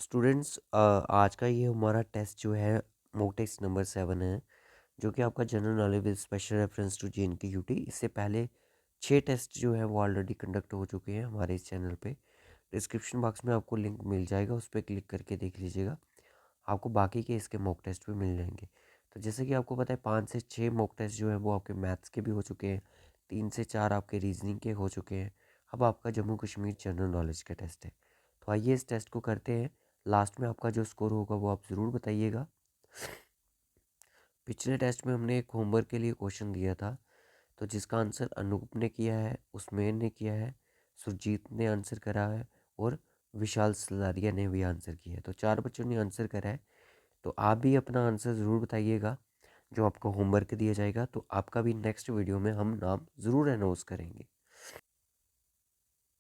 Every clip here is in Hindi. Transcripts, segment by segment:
स्टूडेंट्स आज का ये हमारा टेस्ट जो है मॉक टेस्ट नंबर 7 है, जो कि आपका general knowledge with special reference to JNK UT. इससे पहले 6 टेस्ट जो है वो ऑलरेडी कंडक्ट हो चुके हैं हमारे इस चैनल पे। डिस्क्रिप्शन बॉक्स में आपको लिंक मिल जाएगा, उस पर क्लिक करके देख लीजिएगा। आपको बाकी के इसके मॉक टेस्ट भी मिल जाएंगे। तो जैसे कि आपको पता है 5 से 6 मॉक टेस्ट जो है वो आपके मैथ्स के भी हो चुके हैं, 3 से 4 आपके रीजनिंग के हो चुके हैं। अब आपका जम्मू कश्मीर जनरल नॉलेज का टेस्ट है। तो आइए इस टेस्ट को करते हैं। लास्ट में आपका जो स्कोर होगा वो आप ज़रूर बताइएगा। पिछले टेस्ट में हमने एक होमवर्क के लिए क्वेश्चन दिया था, तो जिसका आंसर अनूप ने किया है, उस्मेन ने किया है, सुरजीत ने आंसर करा है और विशाल सलारिया ने भी आंसर किया है। तो 4 बच्चों ने आंसर करा है। तो आप भी अपना आंसर ज़रूर बताइएगा जो आपको होमवर्क दिया जाएगा। तो आपका भी नेक्स्ट वीडियो में हम नाम ज़रूर अनाउंस करेंगे।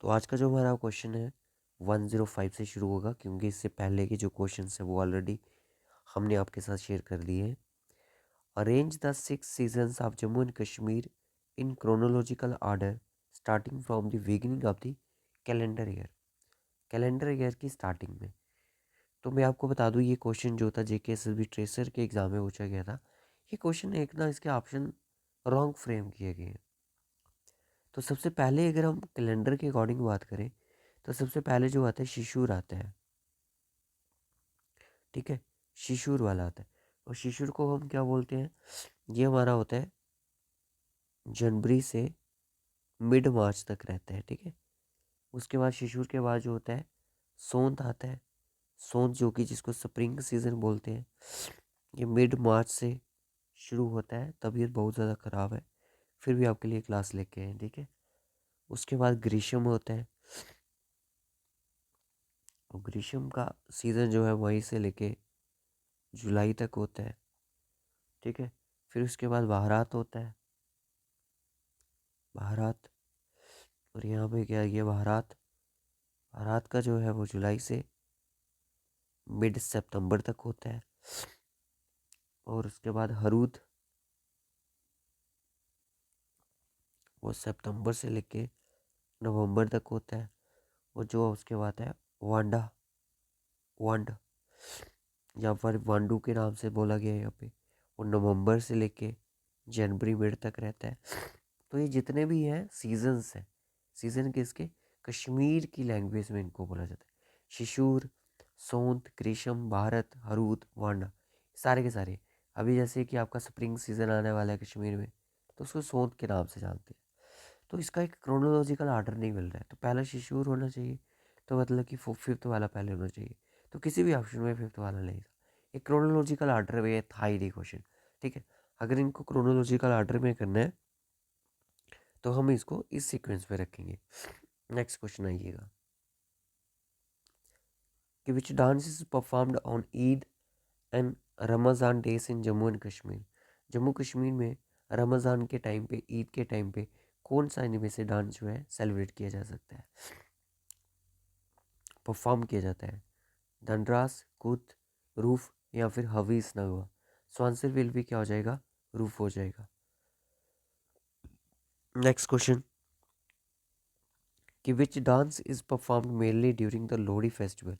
तो आज का जो हमारा क्वेश्चन है 105 से शुरू होगा, क्योंकि इससे पहले के जो क्वेश्चन है वो ऑलरेडी हमने आपके साथ शेयर कर दिए हैं। Arrange the 6 seasons of Jammu and Kashmir in chronological order starting from the beginning of the calendar year. Calendar year की स्टार्टिंग में। तो मैं आपको बता दूं, ये क्वेश्चन जो था JKSSB ट्रेसर के एग्जाम में पूछा गया था। ये क्वेश्चन एक ना इसके ऑप्शन रॉन्ग फ्रेम किए गए हैं। तो सबसे पहले अगर हम कैलेंडर के अकॉर्डिंग बात करें तो सबसे पहले जो आता है शिशुर आता है। ठीक है, शिशुर वाला आता है। और शिशुर को हम क्या बोलते हैं, ये हमारा होता है जनवरी से मिड मार्च तक रहता है। ठीक है, उसके बाद शिशुर के बाद जो होता है सोंत आता है। सोंत जो कि जिसको स्प्रिंग सीजन बोलते हैं, ये मिड मार्च से शुरू होता है। तबीयत बहुत ज़्यादा ख़राब है, फिर भी आपके लिए क्लास लेके आए। ठीक है, उसके बाद ग्रीष्म होता है। और ग्रीष्म का सीज़न जो है वहीं से लेके जुलाई तक होता है। ठीक है, फिर उसके बाद बहारात होता है। बहारात, और यहाँ पे क्या है, ये बहारात, बहारात का जो है वो जुलाई से मिड सितंबर तक होता है। और उसके बाद हरूद, वो सितंबर से लेके नवंबर तक होता है। और जो उसके बाद है वांडा, वांड या फिर वांडू के नाम से बोला गया है यहाँ पे, वो नवंबर से लेके जनवरी मिड तक रहता है। तो ये जितने भी हैं सीजन्स हैं, सीजन किसके, कश्मीर की लैंग्वेज में इनको बोला जाता है। शिशुर, सोंत, ग्रीष्म, भारत, हरूद, वांडा, सारे के सारे। अभी जैसे कि आपका स्प्रिंग सीजन आने वाला है कश्मीर में, तो उसको सोंत के नाम से जानते हैं। तो इसका एक क्रोनोलॉजिकल आर्डर नहीं मिल रहा है। तो पहला शिशुर होना चाहिए, तो मतलब कि फिफ्थ वाला पहले होना चाहिए। तो किसी भी ऑप्शन में फिफ्थ वाला नहीं था। एक क्रोनोलॉजिकल आर्डर में था ही नहीं क्वेश्चन। ठीक है, अगर इनको क्रोनोलॉजिकल आर्डर में करना है तो हम इसको इस सीक्वेंस में रखेंगे। नेक्स्ट क्वेश्चन आइएगा कि which dance is performed on Eid and Ramzan days in Jammu and Kashmir. Jammu Kashmir में रमज़ान के टाइम पे, ईद के टाइम पे कौन सा इनमें से डांस जो है सेलिब्रेट किया जा सकता है, परफॉर्म किया जाता है। धनरास, कूद, रूफ या फिर हवीस नगवा। सो आंसर विल भी क्या हो जाएगा, रूफ हो जाएगा। नेक्स्ट क्वेश्चन कि which dance is performed mainly during the Lohri festival.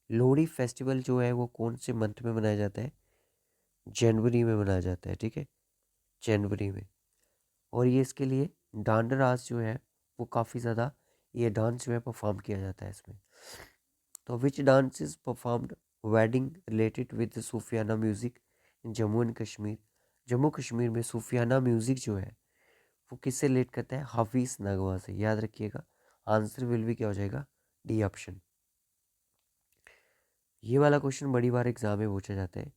Lohri festival जो है वो कौन से मंथ में मनाया जाता है, जनवरी में मनाया जाता है। ठीक है, जनवरी में। और ये इसके लिए डांड रास जो है वो काफ़ी ज़्यादा, ये डांस जो है परफॉर्म किया जाता है इसमें। तो which dance is performed wedding related with Sufiana music in Jammu and Kashmir. Jammu Kashmir में सूफियाना म्यूज़िक जो है वो किससे रिलेट करता है, हाफिज़ नगवा से। याद रखिएगा, आंसर विल भी क्या हो जाएगा, डी ऑप्शन। ये वाला क्वेश्चन बड़ी बार एग्जाम में पूछा जाता है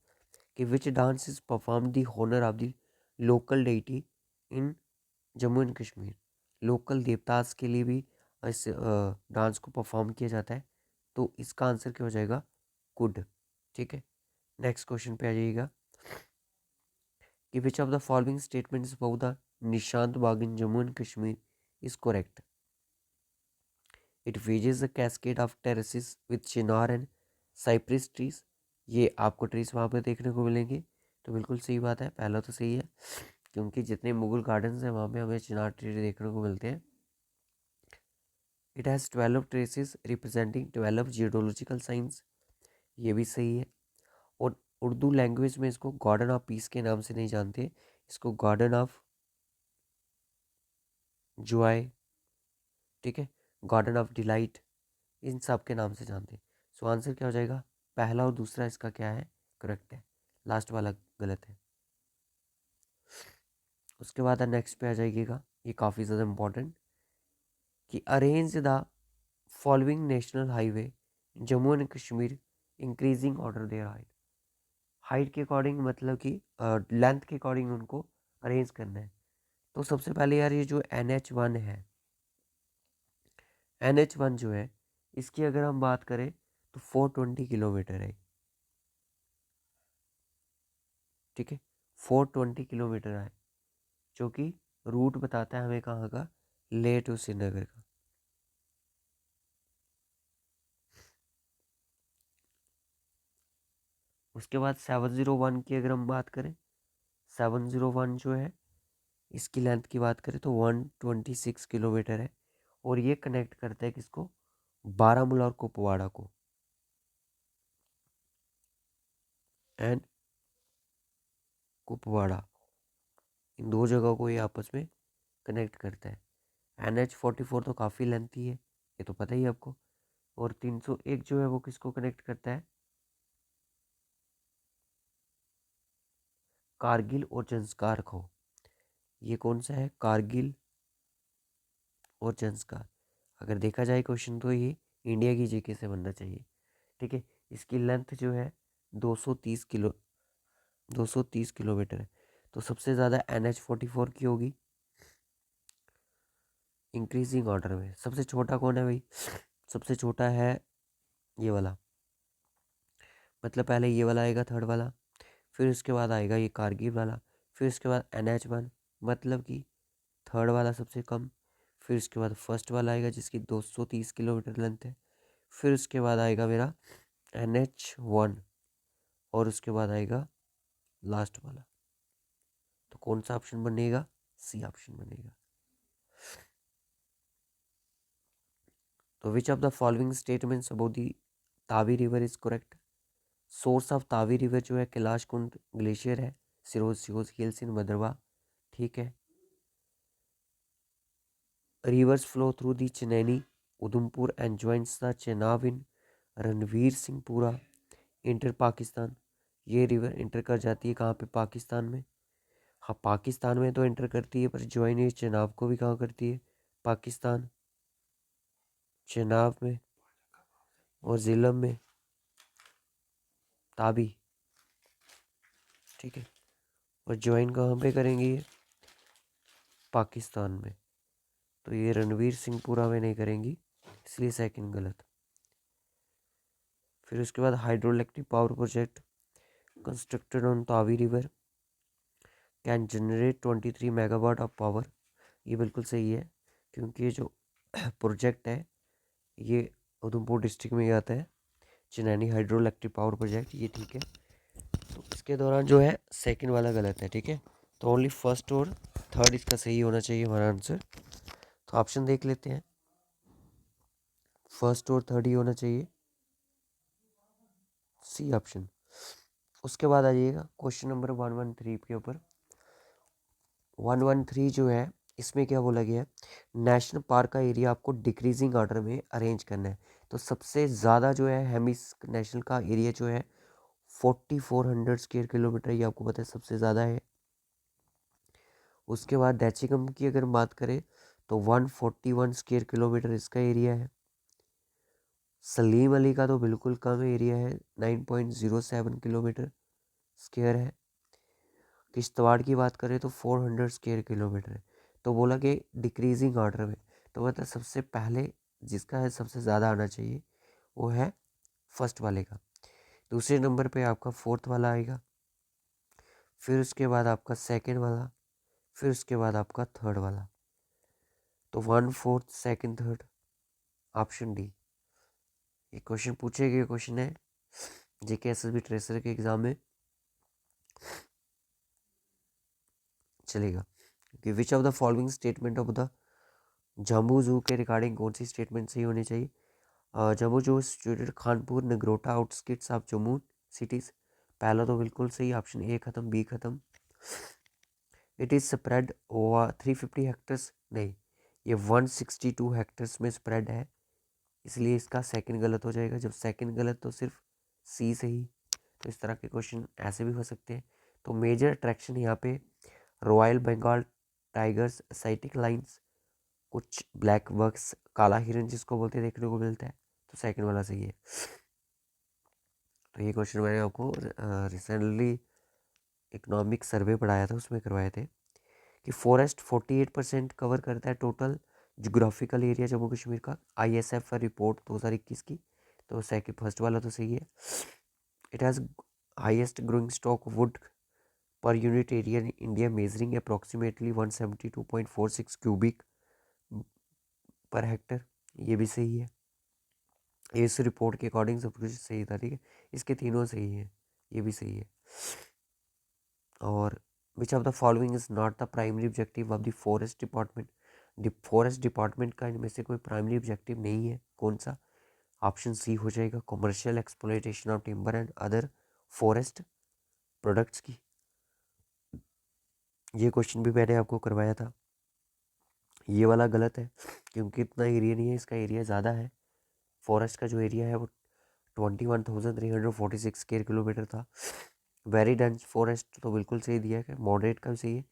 कि which dance is perform the honour of the local deity in Jammu and Kashmir. Local देवतास के लिए भी इस डांस को परफॉर्म किया जाता है। तो इसका आंसर क्या हो जाएगा, कुड। ठीक है, नेक्स्ट क्वेश्चन पे आ जाइएगा कि which of the following statements about the Nishat Bagh in Jammu and Kashmir is correct. It features the cascade of terraces with chinar and cypress trees. ये आपको ट्रीज वहाँ पे देखने को मिलेंगे, तो बिल्कुल सही बात है, पहला तो सही है, क्योंकि जितने मुगल गार्डन्स हैं वहाँ पे हमें चिनार ट्री देखने को मिलते हैं। It has 12 traces representing 12 geological science. ये भी सही है। और उर्दू लैंग्वेज में इसको गार्डन ऑफ पीस के नाम से नहीं जानते, इसको गार्डन ऑफ जॉय, ठीक है, गार्डन ऑफ डिलाइट, इन सब के नाम से जानते हैं। सो आंसर क्या हो जाएगा, पहला और दूसरा इसका क्या है, करेक्ट है, लास्ट वाला गलत है। उसके बाद नेक्स्ट पे आ जाइएगा, ये काफ़ी ज़्यादा इंपॉर्टेंट, कि arrange the following national highway Jammu and Kashmir increasing order their height. Height के अकॉर्डिंग मतलब कि लेंथ के अकॉर्डिंग उनको अरेंज करना है। तो सबसे पहले यार ये जो NH1 है, NH1 जो है इसकी अगर हम बात करें तो 420 किलोमीटर है, ठीक है, 420 किलोमीटर है, जो कि रूट बताता है हमें कहाँ का, लेह टू श्रीनगर का। उसके बाद 701 की अगर हम बात करें, 701 जो है इसकी लेंथ की बात करें तो 126 किलोमीटर है, और ये कनेक्ट करता है किसको, बारामूला और कुपवाड़ा को, एंड कुपवाड़ा, इन दो जगहों को ये आपस में कनेक्ट करता है। NH44 तो काफ़ी लेंथी है, ये तो पता ही है आपको। और 301 जो है वो किसको कनेक्ट करता है, कारगिल और जंस्कार को। ये कौन सा है, कारगिल और जंस्कार। अगर देखा जाए क्वेश्चन तो ये इंडिया की जीके से बनना चाहिए, ठीक है। इसकी लेंथ जो है 230 किलोमीटर है। तो सबसे ज़्यादा NH44 की होगी इंक्रीजिंग ऑर्डर में। सबसे छोटा कौन है भाई, सबसे छोटा है ये वाला, मतलब पहले ये वाला आएगा थर्ड वाला, फिर उसके बाद आएगा ये कारगिल वाला, फिर उसके बाद NH1, मतलब कि थर्ड वाला सबसे कम, फिर उसके बाद फर्स्ट वाला आएगा जिसकी 230 किलोमीटर लेंथ है, फिर उसके बाद आएगा मेरा NH1, और उसके बाद आएगा लास्ट वाला। तो कौन सा ऑप्शन बनेगा, सी ऑप्शन बनेगा। तो which of the following statements about the Tawi river is correct. Source of Tawi river जो है कैलाश कुंड ग्लेशियर है, सिरोज हिल्स इन भद्रवा, ठीक है। Reverse flow through the Chenani Udhampur and joints the Chenab in Ranveer Singhpura inter Pakistan. ये रिवर इंटर कर जाती है कहाँ पे, पाकिस्तान में। हाँ पाकिस्तान में तो इंटर करती है, पर ज्वाइन ये चेनाब को भी कहाँ करती है, पाकिस्तान, चेनाब में, और जिलम में ताबी, ठीक है। और ज्वाइन कहाँ पे करेंगे ये, पाकिस्तान में। तो ये रणवीर सिंहपुरा में नहीं करेंगी, इसलिए सेकंड गलत। फिर उसके बाद hydroelectric power project constructed on Tawi river can generate 23 megawatt of power. ये बिल्कुल सही है, क्योंकि ये जो प्रोजेक्ट है ये उधमपुर डिस्ट्रिक्ट में ही आता है, Chenani hydro electric power project, ये ठीक है। तो इसके दौरान जो है सेकंड वाला गलत है, ठीक है। तो ओनली फर्स्ट और थर्ड इसका सही होना चाहिए हमारा आंसर। तो ऑप्शन देख लेते हैं, फर्स्ट और थर्ड ही होना चाहिए, सी ऑप्शन। उसके बाद आ जाइएगा क्वेश्चन नंबर 113 के ऊपर। 113 जो है इसमें क्या बोला गया है, नेशनल पार्क का एरिया आपको डिक्रीजिंग ऑर्डर में अरेंज करना है। तो सबसे ज़्यादा जो है हेमिस नेशनल का एरिया जो है 4400 स्क्वायर किलोमीटर, ये आपको पता है सबसे ज़्यादा है। उसके बाद डैचिकम की अगर बात करें तो 141 स्क्वायर किलोमीटर इसका एरिया है। सलीम अली का तो बिल्कुल कम एरिया है, 9.07 किलोमीटर स्क्वायर है। किश्तवाड़ की बात करें तो 400 स्क्वायर किलोमीटर है। तो बोला कि डिक्रीजिंग ऑर्डर में, तो मतलब सबसे पहले जिसका है सबसे ज़्यादा आना चाहिए वो है फर्स्ट वाले का, दूसरे नंबर पे आपका फोर्थ वाला आएगा, फिर उसके बाद आपका सेकंड वाला, फिर उसके बाद आपका थर्ड वाला। तो 1 4 सेकंड थर्ड, ऑप्शन डी। ये क्वेश्चन पूछे गए क्वेश्चन है जेके एसएसबी ट्रेसर के एग्जाम में, चलेगा। कि which of the following statement of the Jammu जू के रिगार्डिंग कौन सी स्टेटमेंट सही होनी चाहिए। जम्मू जो situated Kanpur Nagrota outskirts of Jammu cities. पहला तो बिल्कुल सही, ऑप्शन ए खत्म, बी खत्म। It is spread over 350 hectares, नहीं, ये 162 हेक्टर्स में स्प्रेड है, इसलिए इसका सेकंड गलत हो जाएगा। जब सेकंड गलत तो सिर्फ सी सही। तो इस तरह के क्वेश्चन ऐसे भी हो सकते हैं। तो मेजर अट्रैक्शन यहाँ पे रॉयल बंगाल टाइगर्स, साइटिक लाइन्स, कुछ ब्लैक बक्स, काला हिरन जिसको बोलते हैं देखने को मिलता है, तो सेकंड वाला सही है। तो ये क्वेश्चन मैंने आपको रिसेंटली इकोनॉमिक सर्वे पढ़ाया था, उसमें करवाए थे कि फॉरेस्ट 48% कवर करता है total geographical area Jammu Kashmir का, ISF रिपोर्ट 2021 की। तो सेकंड फर्स्ट वाला तो सही है। It has highest growing stock would per unit area in India measuring approximately 172.46 cubic per hectare, ये भी सही है। इस रिपोर्ट के अकॉर्डिंग सब कुछ सही था, ठीक है, इसके तीनों सही है, ये भी सही है। और विच of the following is not the primary objective of the forest department. Forest department का इनमें से कोई प्राइमरी ऑब्जेक्टिव नहीं है, कौन सा? ऑप्शन सी हो जाएगा, commercial exploitation of timber and other forest products की। ये क्वेश्चन भी मैंने आपको करवाया था, ये वाला गलत है क्योंकि इतना एरिया नहीं है, इसका एरिया ज़्यादा है। फॉरेस्ट का जो एरिया है वो 21,346 स्क्वायर किलोमीटर था। वेरी डेंस फॉरेस्ट तो बिल्कुल सही दिया है, मॉडरेट का भी सही है।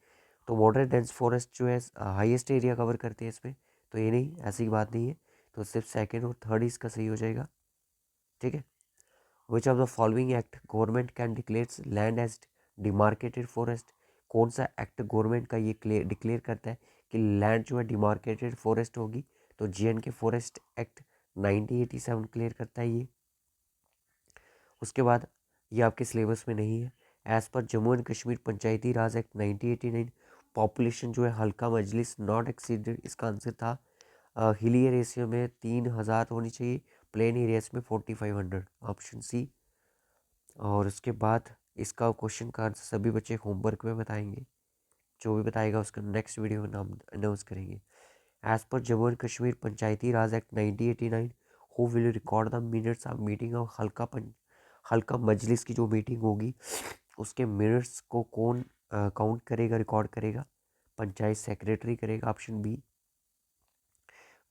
तो मॉडरेट डेंस फॉरेस्ट जो है हाईएस्ट एरिया कवर करते हैं इसमें, तो ये नहीं, ऐसी बात नहीं है। तो सिर्फ सेकंड और थर्ड इसका सही हो जाएगा, ठीक है। Which of the following act government can declares land as demarcated forest. कौन सा एक्ट गवर्नमेंट का ये डिक्लेयर करता है कि लैंड जो है डिमार्केटेड फॉरेस्ट होगी? तो JNK फॉरेस्ट एक्ट 1987 क्लियर करता है ये। उसके बाद ये आपके सिलेबस में नहीं है। As per Jammu and Kashmir Panchayati Raj act 1989 population जो है हल्का मजलिस नॉट एक्सीडेड, इसका आंसर था हिली एरिया में 3,000 होनी चाहिए, प्लेन एरियाज में 4,500, ऑप्शन सी। और उसके बाद इसका क्वेश्चन का आंसर सभी बच्चे होमवर्क में बताएंगे, जो भी बताएगा उसका नेक्स्ट वीडियो में नाम अनाउंस करेंगे। As per Jammu and Kashmir Panchayati Raj act 1989 who will record the minutes of meeting of Halqa Majlis की जो मीटिंग होगी उसके मिनट्स को कौन काउंट करेगा, रिकॉर्ड करेगा? पंचायत सेक्रेटरी करेगा, option B.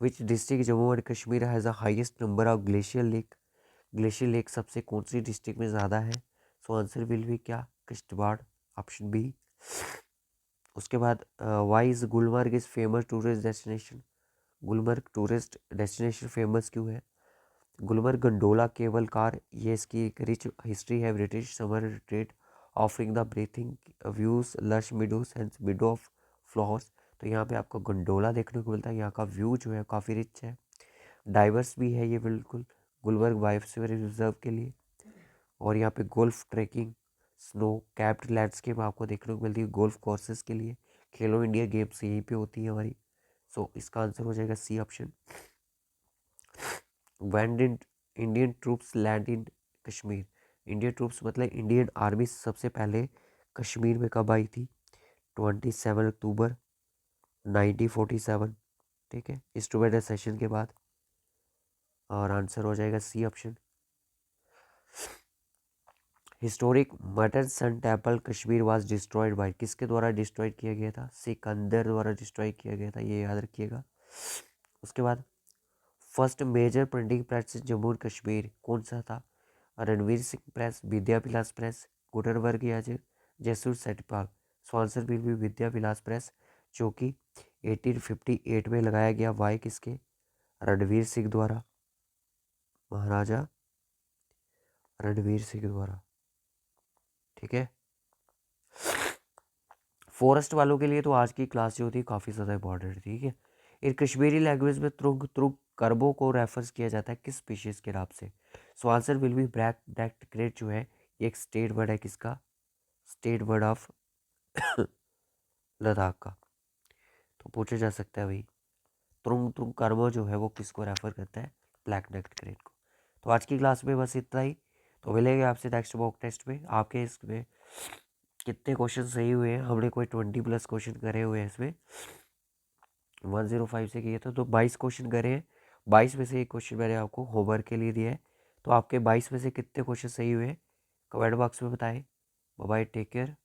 Which district Jammu and Kashmir has the highest number of glacier lake सबसे कौन सी डिस्ट्रिक्ट में ज़्यादा है? सो आंसर विल बी क्या? Kishtwar, option B. उसके बाद why is Gulmarg is famous tourist destination. Gulmarg tourist destination famous क्यों है? गुलमर्ग गंडोला केबल कार, ये इसकी एक रिच हिस्ट्री है, British summer retreat offering the breathing views lush meadows and meadow of flowers. तो यहाँ पे आपको गंडोला देखने को मिलता है, यहाँ का व्यू जो है काफ़ी रिच है, डाइवर्स भी है ये बिल्कुल गुलमर्ग बायोस्फीयर रिजर्व के लिए। और यहाँ पे golf trekking snow capped landscape आपको देखने को मिलती है गोल्फ कोर्सेज के लिए। खेलो इंडिया गेम्स यहीं पे होती है हमारी। सो इसका आंसर हो जाएगा C option. When did Indian troops land in Kashmir? Indian troops मतलब इंडियन आर्मी सबसे पहले कश्मीर में कब आई थी? 27 अक्टूबर 1947, ठीक है, स्टूडेंट सेशन के बाद। और आंसर हो जाएगा C option. Historic Martand sun temple Kashmir was destroyed by, किसके द्वारा डिस्ट्रॉय किया गया था? सिकंदर द्वारा डिस्ट्रॉय किया गया था, ये याद रखिएगा। उसके बाद first major printing press Jammu and Kashmir कौन सा था? Ranbir Singh press, Vidya Vilas press, Gutenberg या जैसूर सेटपाल। So answer will be Vidya Vilas press, जो कि 1858 में लगाया गया। वाई किसके? रणवीर सिंह द्वारा, महाराजा रणवीर सिंह द्वारा, ठीक है। फॉरेस्ट वालों के लिए तो आज की क्लास जो थी काफ़ी ज़्यादा इंपॉर्टेंट, ठीक है। इन कश्मीरी लैंग्वेज में त्रुग त्रुग करबो को रेफर्स किया जाता है किस स्पीशीज़ के नाम से? सो answer will B black backed crate, जो है ये एक स्टेट वर्ड है, किसका? स्टेट वर्ड ऑफ लद्दाख का। तो पूछा जा सकता है भाई त्रुंग त्रुंग कर्मो जो है वो किसको रेफर करता है? ब्लैक नेक्ड क्रेट को। तो आज की क्लास में बस इतना ही। तो मिलेंगे आपसे नेक्स्ट मॉक टेस्ट में। आपके इसमें कितने क्वेश्चन सही हुए हैं? हमने कोई 20+ क्वेश्चन करे हुए हैं इसमें, 105 से किए थे तो 22 क्वेश्चन करे हैं। 22 में से एक क्वेश्चन मैंने आपको होमवर्क के लिए दिया है। तो आपके 22 में से कितने क्वेश्चन सही हुए कमेंट बॉक्स में बताएं। Bye bye, take care.